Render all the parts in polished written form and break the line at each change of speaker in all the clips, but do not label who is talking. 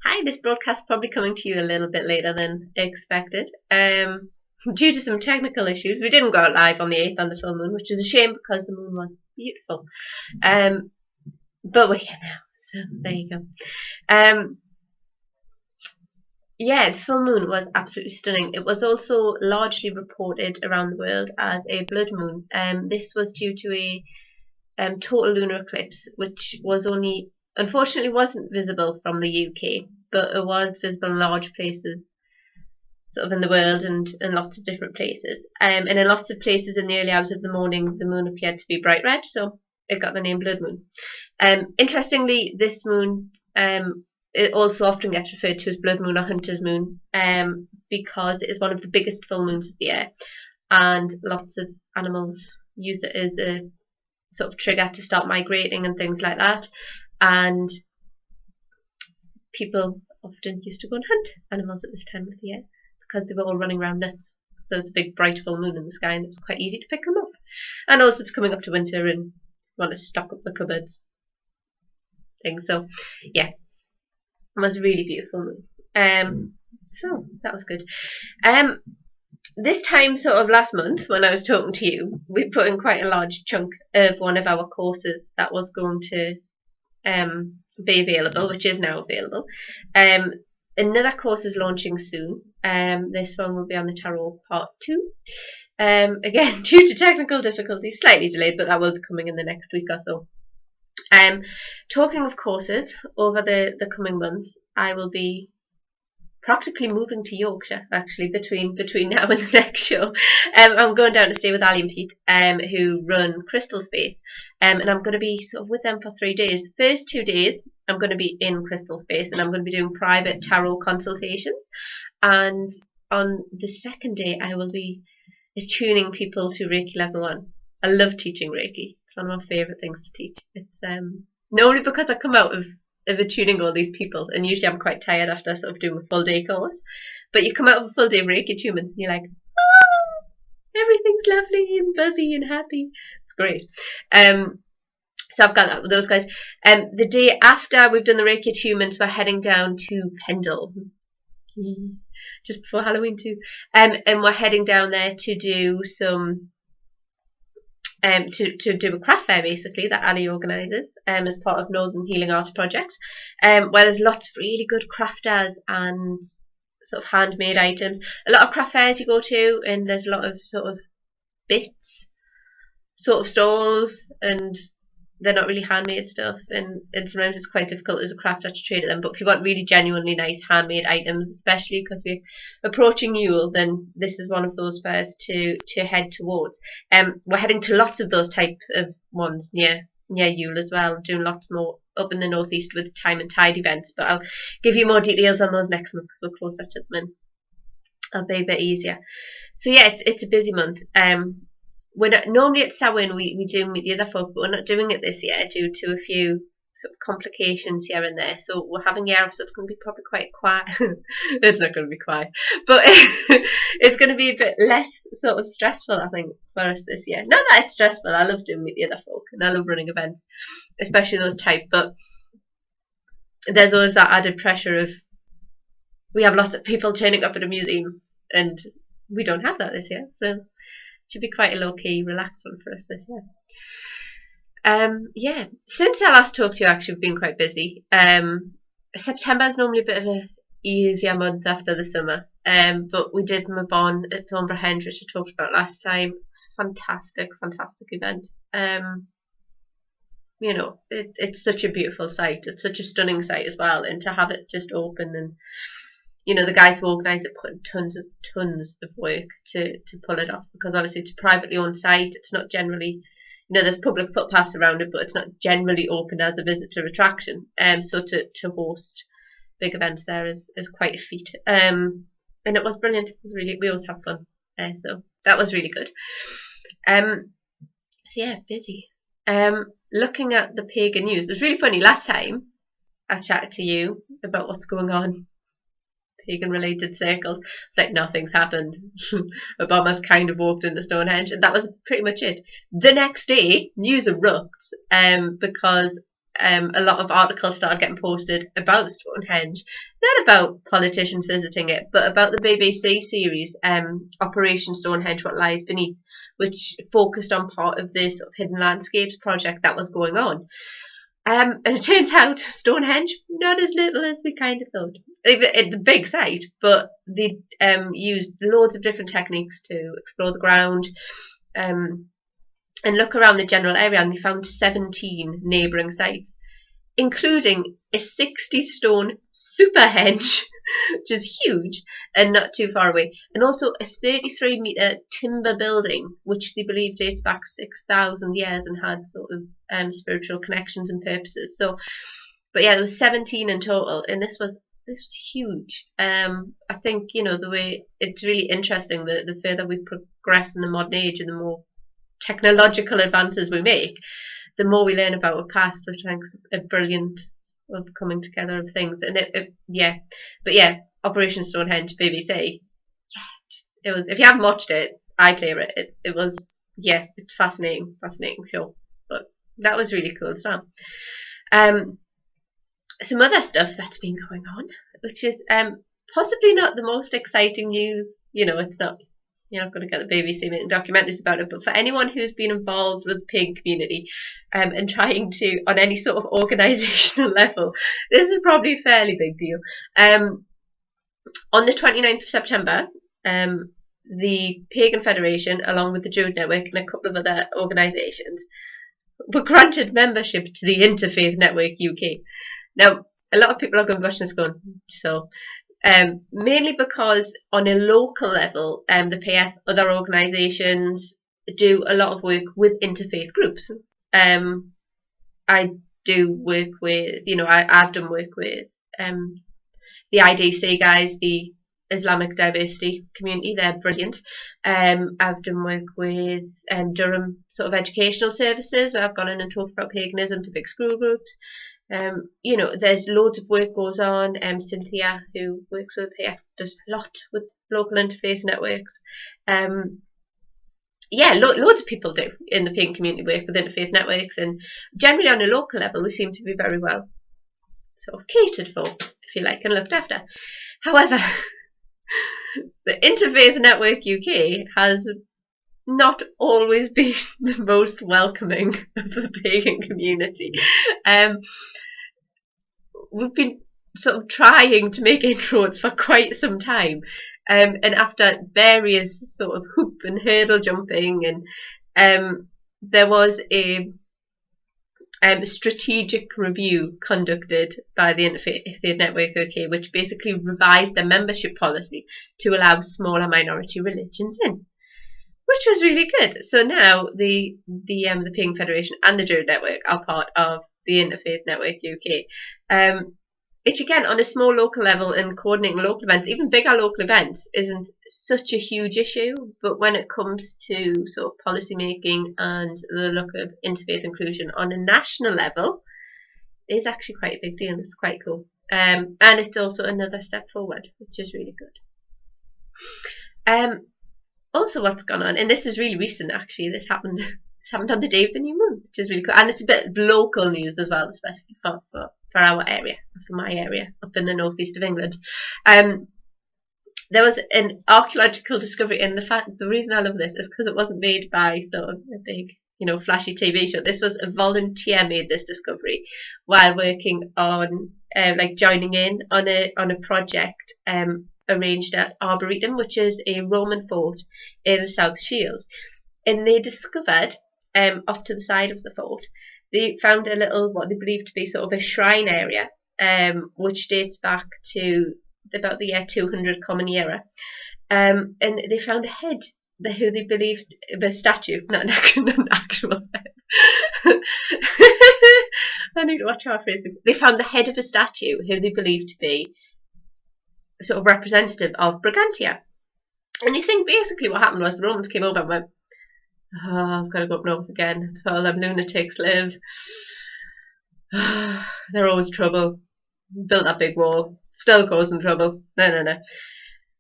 Hi, this broadcast probably coming to you a little bit later than expected. Due to some technical issues, we didn't go out live on the 8th on the full moon, which is a shame because the moon was beautiful. But we're here now, so there you go. Yeah, the full moon was absolutely stunning. It was also largely reported around the world as a blood moon. This was due to a total lunar eclipse, which was unfortunately wasn't visible from the UK, but it was visible in large places sort of in the world and in lots of different places. And in lots of places in the early hours of the morning, the moon appeared to be bright red, so it got the name blood moon. Interestingly, this moon it also often gets referred to as blood moon or hunter's moon because it is one of the biggest full moons of the year, and lots of animals use it as a sort of trigger to start migrating and things like that. And people often used to go and hunt animals at this time of the year because they were all running around nuts. So there's a big bright full moon in the sky and it's quite easy to pick them up. And also it's coming up to winter and want to stock up the cupboards. Things. So yeah, it was a really beautiful moon. So that was good. This time, sort of last month, when I was talking to you, we put in quite a large chunk of one of our courses that was going to be available, which is now available. Another course is launching soon. This one will be on the tarot part 2. Again, due to technical difficulties, slightly delayed, but that will be coming in the next week or so. Talking of courses, over the coming months, I will be practically moving to Yorkshire, actually, between now and the next show. I'm going down to stay with Ali and Pete, who run Crystal Space, and I'm going to be sort of with them for 3 days. The first 2 days, I'm going to be in Crystal Space, and I'm going to be doing private tarot consultations, and on the second day, I will be tuning people to Reiki level 1. I love teaching Reiki. It's one of my favourite things to teach. It's normally because I come out of attuning all these people, and usually I'm quite tired after sort of doing a full day course, but you come out of a full day of Reiki attunement and you're like, oh, everything's lovely and buzzy and happy. It's great. So I've got that with those guys. The day after we've done the Reiki attunements, we're heading down to Pendle just before Halloween too, and we're heading down there to do some to do a craft fair basically that Ali organises as part of Northern Healing Arts Project, where there's lots of really good crafters and sort of handmade items. A lot of craft fairs you go to, and there's a lot of sort of bits, sort of stalls, and they're not really handmade stuff, and sometimes it's quite difficult as a crafter to trade at them. But if you want really genuinely nice handmade items, especially because we're approaching Yule, then this is one of those fairs to head towards. We're heading to lots of those types of ones near Yule as well. We're doing lots more up in the northeast with Time and Tide events, but I'll give you more details on those next month because we're closer to them and it'll be a bit easier. So yeah, it's a busy month. Normally at Samhain we do meet the other folk, but we're not doing it this year due to a few sort of complications here and there. So we're having Yarrow, so it's going to be probably quite quiet. It's not going to be quiet, but it's going to be a bit less sort of stressful, I think, for us this year. Not that it's stressful. I love doing meet the other folk, and I love running events, especially those type. But there's always that added pressure of we have lots of people turning up at a museum, and we don't have that this year. So should be quite a low-key, relaxed one for us this year. Yeah, since I last talked to you, actually, we've been quite busy. September is normally a bit of a easier month after the summer, but we did Mabon at Thornborough, which I talked about last time. It's a fantastic event. You know, it's such a beautiful site. It's such a stunning site as well, and to have it just open and you know, the guys who organise it put in tons of work to pull it off, because obviously it's a privately owned site. It's not generally, you know, there's public footpaths around it, but it's not generally open as a visitor attraction. So to host big events there is quite a feat. And it was brilliant. It was really, we always have fun. So that was really good. So yeah, busy. Looking at the pagan news, it was really funny. Last time I chatted to you about what's going on pagan related circles. It's like nothing's happened. Obama's kind of walked into Stonehenge, and that was pretty much it. The next day, news erupts because a lot of articles started getting posted about Stonehenge, not about politicians visiting it, but about the BBC series Operation Stonehenge: What Lies Beneath, which focused on part of this sort of hidden landscapes project that was going on. And it turns out Stonehenge, not as little as we kind of thought. It's a big site, but they used loads of different techniques to explore the ground and look around the general area, and they found 17 neighbouring sites, including a 60-stone superhenge, which is huge and not too far away, and also a 33-metre timber building, which they believe dates back 6,000 years and had sort of spiritual connections and purposes. So, but yeah, there was 17 in total, and this was huge. I think, you know, the way it's really interesting that the further we progress in the modern age and the more technological advances we make, the more we learn about our past, which I think is a brilliant of coming together of things. And Operation Stonehenge, BBC. Yeah, it was. If you haven't watched it, iPlayer it. It was. Yeah, it's fascinating show. But that was really cool stuff. Some other stuff that's been going on, which is possibly not the most exciting news. You know, it's not. You're not going to get the BBC making documentaries about it, but for anyone who's been involved with the pagan community and trying to, on any sort of organisational level, this is probably a fairly big deal. On the 29th of September, the Pagan Federation, along with the Druid Network and a couple of other organisations, were granted membership to the Interfaith Network UK. Now, a lot of people are going to watch this going, so... mainly because on a local level, the PF, other organisations do a lot of work with interfaith groups. I do work with, you know, I've done work with the IDC guys, the Islamic Diversity Community. They're brilliant. I've done work with Durham sort of educational services, where I've gone in and talked about paganism to big school groups. You know, there's loads of work goes on. Cynthia, who works with PF, does a lot with local interfaith networks. Loads of people do in the pagan community work with interfaith networks, and generally on a local level, we seem to be very well sort of catered for, if you like, and looked after. However, the Interfaith Network UK has not always been the most welcoming of the pagan community. We've been sort of trying to make inroads for quite some time, and after various sort of hoop and hurdle jumping, and there was a strategic review conducted by the Interfaith Network UK, which basically revised their membership policy to allow smaller minority religions in, which was really good. So now the Pagan Federation and the Druid Network are part of the Interfaith Network UK. Which again, on a small local level and coordinating local events, even bigger local events, isn't such a huge issue. But when it comes to sort of policy making and the look of interfaith inclusion on a national level, it is actually quite a big deal. It's quite cool. And it's also another step forward, which is really good. Also, what's gone on, and this is really recent actually, this happened on the day of the new moon, which is really cool. And it's a bit of local news as well, especially for our area, for my area, up in the northeast of England. There was an archaeological discovery, and the reason I love this is because it wasn't made by sort of a big, you know, flashy TV show. This was a volunteer made this discovery while working on, joining in on a project arranged at Arboretum, which is a Roman fort in the South Shields. And they discovered, off to the side of the fort, they found a little, what they believe to be sort of a shrine area, which dates back to about the year 200 Common Era. And they found a head, who they believed, a statue, not an actual head. I need to watch how I phrase it. They found the head of a statue who they believed to be sort of representative of Brigantia. And they think basically what happened was the Romans came over and went, oh, I've got to go up north again. That's where all them lunatics live. They're always trouble. Built that big wall. Still causing trouble. No.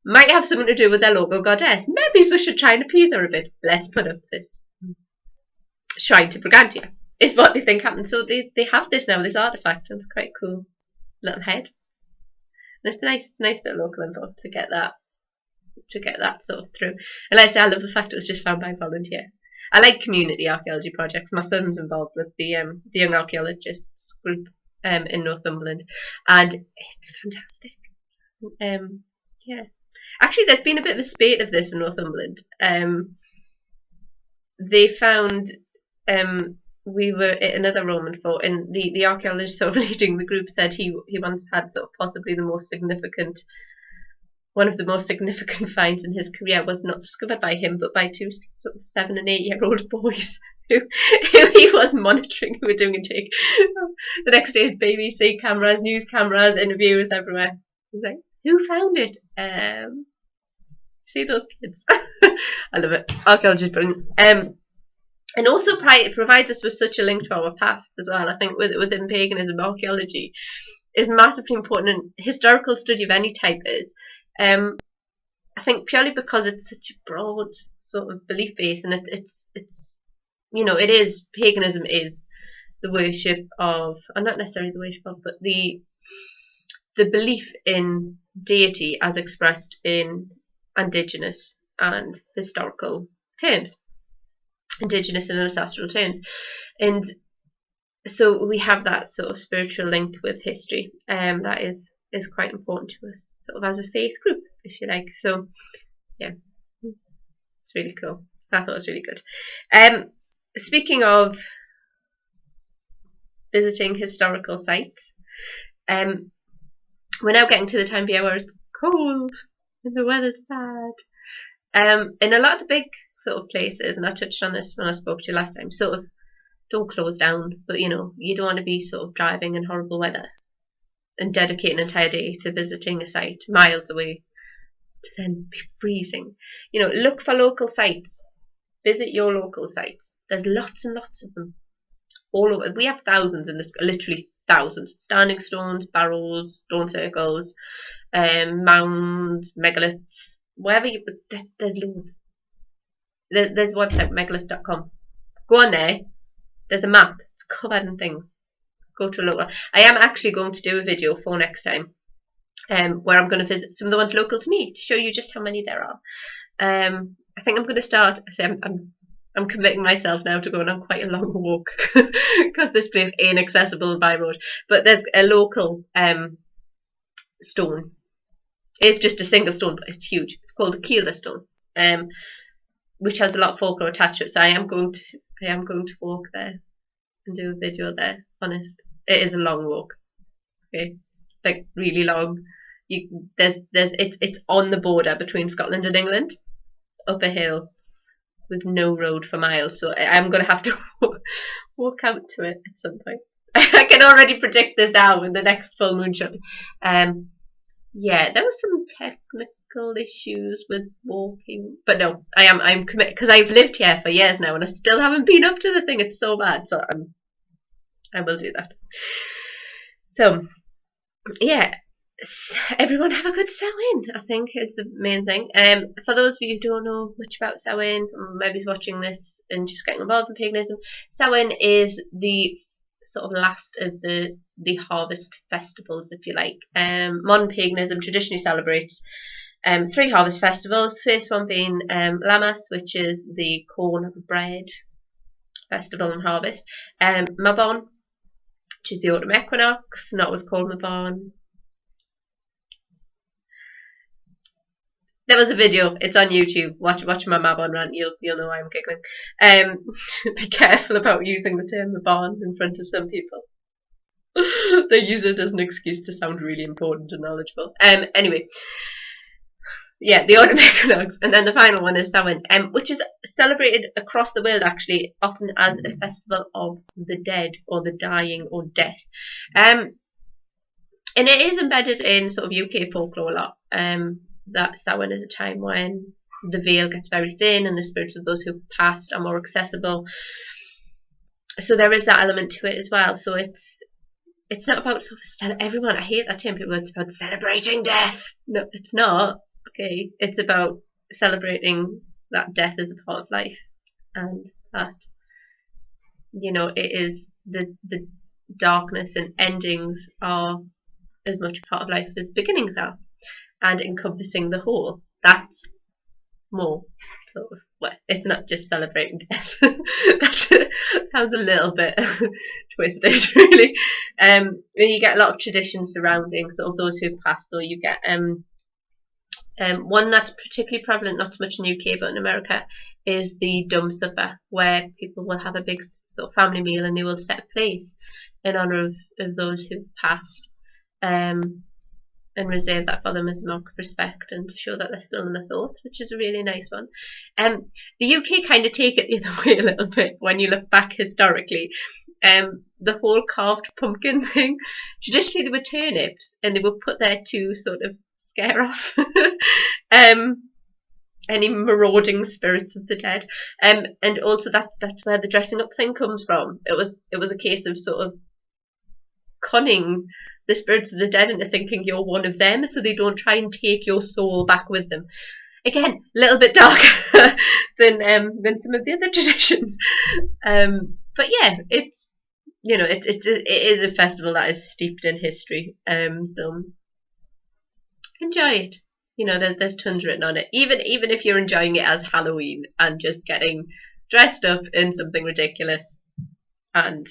Might have something to do with their local goddess. Maybe we should try and appease her a bit. Let's put up this shrine to Brigantia. is what they think happened. So they have this now, this artifact, and it's quite a cool little head. And it's a nice bit of local info to get that sort of through. And like I say, I love the fact it was just found by a volunteer. I like community archaeology projects. My son's involved with the Young Archaeologists group in Northumberland, and it's fantastic. Yeah, actually, there's been a bit of a spate of this in Northumberland. They found we were at another Roman fort, and the archaeologist sort of leading the group said he once had sort of possibly one of the most significant finds in his career was not discovered by him, but by two sort of 7 and 8 year old boys who he was monitoring, who were doing a take. The next day, BBC cameras, news cameras, interviews everywhere. He's like, "Who found it? See those kids?" I love it. Archaeology is brilliant. And also it provides us with such a link to our past as well. I think within paganism, archaeology is massively important, and historical study of any type is. I think purely because it's such a broad sort of belief base, and it's it is, paganism is the worship of, or not necessarily the worship of, but the belief in deity as expressed in indigenous and historical terms, indigenous and ancestral terms, and so we have that sort of spiritual link with history, that is quite important to us, sort of as a faith group, if you like. So yeah, it's really cool. I thought it was really good. Speaking of visiting historical sites, we're now getting to the time of year where it's cold and the weather's bad. In a lot of the big sort of places, and I touched on this when I spoke to you last time, sort of don't close down, but you don't want to be sort of driving in horrible weather and dedicate an entire day to visiting a site miles away to then be freezing. Look for local sites. Visit your local sites. There's lots and lots of them all over. We have thousands in this, literally thousands. Standing stones, barrows, stone circles, mounds, megaliths, wherever there's loads. There's a website, megalith.com. Go on there. There's a map. It's covered in things. Go to a local. I am actually going to do a video for next time, where I'm going to visit some of the ones local to me to show you just how many there are. I think I'm going to start. I'm committing myself now to going on quite a long walk because this place ain't accessible by road. But there's a local stone. It's just a single stone, but it's huge. It's called the Keeler stone, which has a lot of folklore attached to it. So I am going to walk there and do a video there. Honest, it is a long walk. Okay, like really long. It's on the border between Scotland and England, up a hill with no road for miles. So I'm gonna have to walk out to it at some point. I can already predict this now in the next full moon shot. Yeah, there was some technical issues with walking, but no, I'm committed because I've lived here for years now and I still haven't been up to the thing. It's so bad, so I will do that. So yeah, everyone have a good Samhain, I think, is the main thing. For those of you who don't know much about Samhain, maybe watching this and just getting involved in paganism, Samhain is the sort of last of the harvest festivals, if you like. Modern paganism traditionally celebrates 3 harvest festivals. First one being Lammas, which is the corn bread festival and harvest. Mabon, which is the autumn equinox, not what's called Mabon. There was a video. It's on YouTube. Watch my Mabon rant. You'll know why I'm giggling. Be careful about using the term Mabon in front of some people. They use it as an excuse to sound really important and knowledgeable. Anyway, yeah, the autumn equinox, and then the final one is Samhain, which is celebrated across the world actually, often as a festival of the dead or the dying or death. And it is embedded in sort of UK folklore a lot. That Samhain is a time when the veil gets very thin and the spirits of those who've passed are more accessible. So there is that element to it as well. So it's not about sort of everyone. I hate that term. People, it's about celebrating death. No, it's not. Okay, it's about celebrating that death is a part of life, and that it is the darkness and endings are as much a part of life as beginnings are, and encompassing the whole. That's more sort of, well, it's not just celebrating death. That sounds a little bit twisted, really. You get a lot of traditions surrounding sort of those who've passed, though. You get one that's particularly prevalent, not so much in the UK but in America, is the dumb supper, where people will have a big sort of family meal and they will set a place in honour of those who've passed. And reserve that for them as a mark of respect and to show that they're still in the thoughts, which is a really nice one. The UK kind of take it the other way a little bit when you look back historically. The whole carved pumpkin thing, traditionally they were turnips and they were put there to sort of scare off any marauding spirits of the dead. And also that's where the dressing up thing comes from. It was a case of sort of conning the spirits of the dead into thinking you're one of them, so they don't try and take your soul back with them. Again, a little bit darker than some of the other traditions. But yeah, it's it is a festival that is steeped in history. So enjoy it. There's tons written on it. Even if you're enjoying it as Halloween and just getting dressed up in something ridiculous and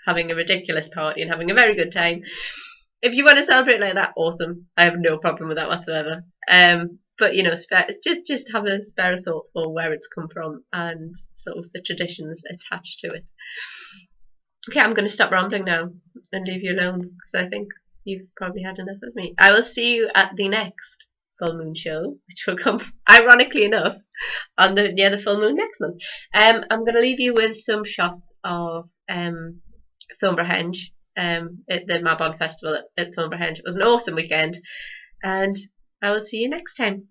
having a ridiculous party and having a very good time. If you want to celebrate like that, awesome. I have no problem with that whatsoever. But just have a spare thought for where it's come from and sort of the traditions attached to it. Okay, I'm going to stop rambling now and leave you alone because I think you've probably had enough of me. I will see you at the next full moon show, which will come, ironically enough, on the full moon next month. I'm going to leave you with some shots of Thornborough at the Marbon Festival at Thornborough. It was an awesome weekend, and I will see you next time.